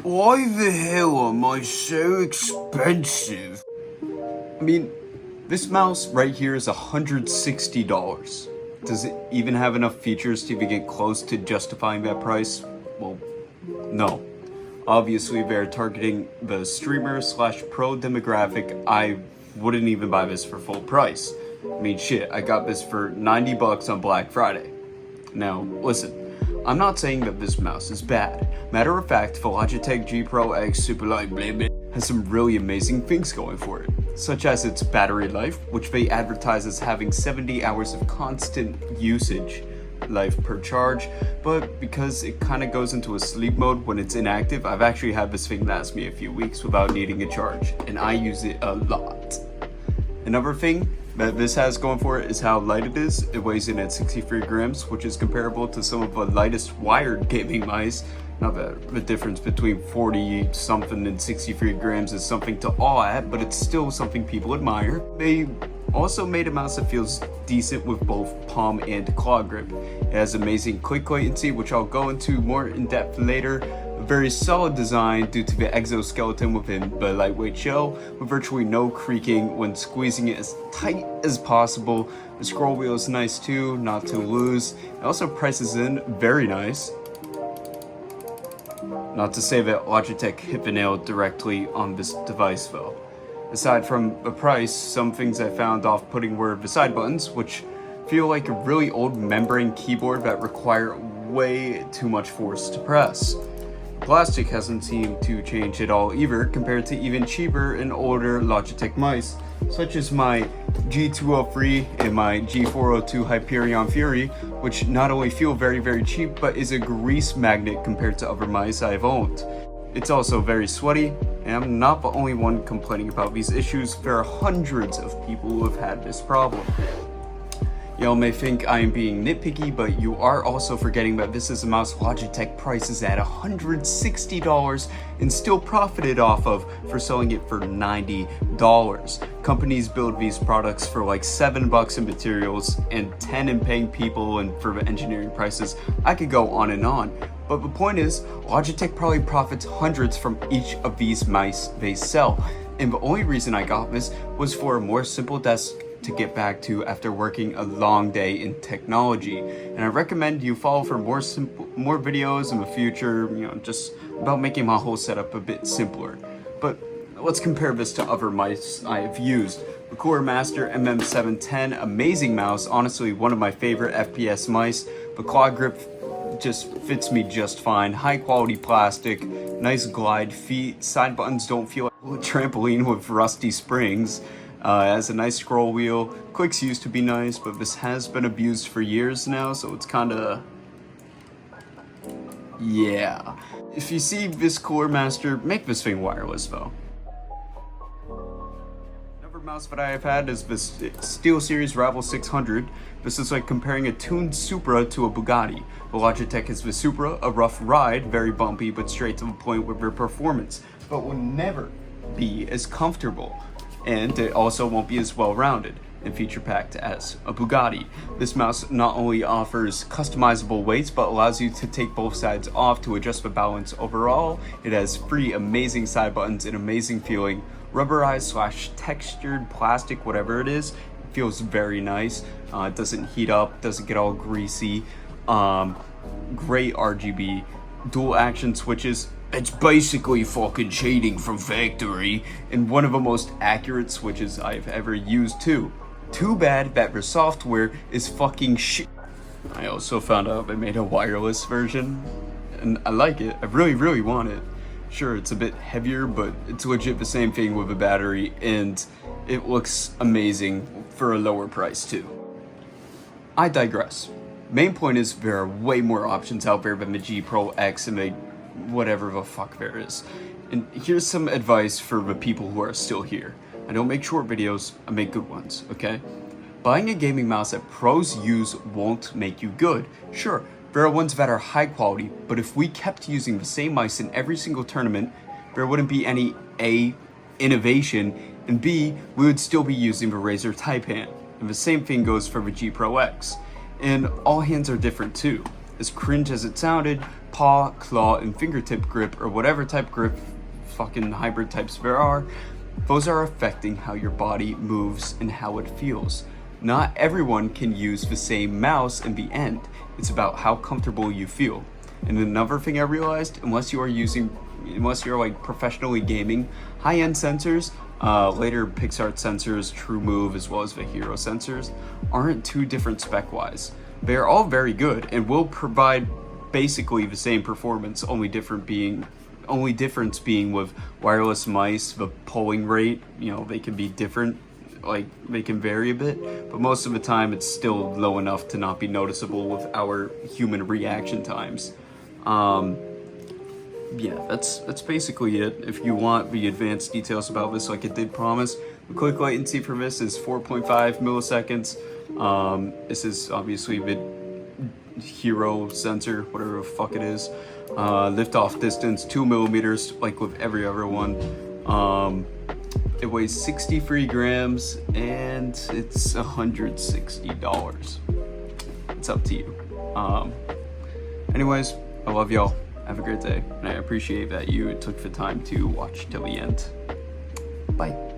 Why the hell am I so expensive? I mean, this mouse right here is $160. Does it even have enough features to even get close to justifying that price? Well, no. Obviously, they're targeting the streamer slash pro demographic. I wouldn't even buy this for full price. I mean, shit, I got this for 90 bucks on Black Friday. Now, listen. I'm not saying that this mouse is bad. Matter of fact, the Logitech G Pro X Superlight blah, blah, has some really amazing things going for it, such as its battery life, which they advertise as having 70 hours of constant usage life per charge, but because it kind of goes into a sleep mode when it's inactive, I've actually had this thing last me a few weeks without needing a charge, and I use it a lot. Another thing that this has going for it is how light it is. It weighs in at 63 grams, which is comparable to some of the lightest wired gaming mice. Not that the difference between 40 something and 63 grams is something to awe at, but it's still something people admire. They also made a mouse that feels decent with both palm and claw grip. It has amazing click latency, which I'll go into more in depth later. A very solid design due to the exoskeleton within the lightweight shell, with virtually no creaking when squeezing it as tight as possible. The scroll wheel is nice too, not too loose. It also prices in very nice. Not to say that Logitech hit the nail directly on this device though. Aside from the price, some things I found off-putting were the side buttons, which feel like a really old membrane keyboard that require way too much force to press. Plastic hasn't seemed to change at all either, compared to even cheaper and older Logitech mice, such as my G203 and my G402 Hyperion Fury, which not only feel very cheap, but is a grease magnet compared to other mice I've owned. It's also very sweaty, and I'm not the only one complaining about these issues. There are hundreds of people who have had this problem. Y'all may think I am being nitpicky, but you are also forgetting that this is a mouse Logitech prices at $160 and still profited off of for selling it for $90. Companies build these products for like $7 in materials and $10 in paying people and for the engineering prices. I could go on and on. But the point is, Logitech probably profits hundreds from each of these mice they sell. And the only reason I got this was for a more simple desk to get back to after working a long day in technology. And I recommend you follow for more videos in the future, just about making my whole setup a bit simpler. But let's compare this to other mice I have used. The Core Master MM710, amazing mouse, honestly one of my favorite FPS mice. The claw grip just fits me just fine. High quality plastic, nice glide feet, side buttons don't feel like a trampoline with rusty springs. It has a nice scroll wheel. Clicks used to be nice, but this has been abused for years now, so it's kinda... yeah. If you see this Core Master, make this thing wireless though. Another mouse that I have had is this SteelSeries Rival 600. This is like comparing a tuned Supra to a Bugatti. The Logitech is the Supra, a rough ride, very bumpy, but straight to the point with their performance, but will never be as comfortable. And it also won't be as well-rounded and feature-packed as a Bugatti. This mouse not only offers customizable weights, but allows you to take both sides off to adjust the balance overall. It has three amazing side buttons and amazing feeling. Rubberized / textured plastic, whatever it is, it feels very nice. It doesn't heat up, doesn't get all greasy. Great RGB, dual action switches. It's basically fucking cheating from factory, and one of the most accurate switches I've ever used too. Too bad that their software is fucking shit. I also found out they made a wireless version, and I like it. I really want it. Sure, it's a bit heavier, but it's legit the same thing with a battery, and it looks amazing for a lower price too. I digress. Main point is there are way more options out there than the G Pro X and the whatever the fuck there is. And here's some advice for the people who are still here. I don't make short videos, I make good ones, okay? Buying a gaming mouse that pros use won't make you good. Sure, there are ones that are high quality, but if we kept using the same mice in every single tournament, there wouldn't be any A, innovation, and B, we would still be using the Razer Taipan. And the same thing goes for the G Pro X. And all hands are different too. As cringe as it sounded, paw, claw, and fingertip grip, or whatever type grip fucking hybrid types there are, those are affecting how your body moves and how it feels. Not everyone can use the same mouse in the end. It's about how comfortable you feel. And another thing I realized, unless you're like professionally gaming, high-end sensors, later PixArt sensors, TrueMove, as well as the Hero sensors, aren't too different spec-wise. They're all very good and will provide basically the same performance, only difference being with wireless mice, the polling rate, they can be different, like they can vary a bit, but most of the time it's still low enough to not be noticeable with our human reaction times. Yeah, that's basically it. If you want the advanced details about this, like I did promise, the quick latency for this is 4.5 milliseconds. This is obviously the Hero sensor, whatever the fuck it is. Liftoff distance 2 millimeters, like with every other one. It weighs 63 grams and it's $160. It's up to you. Anyways, I love y'all. Have a great day, and I appreciate that you took the time to watch till the end. Bye.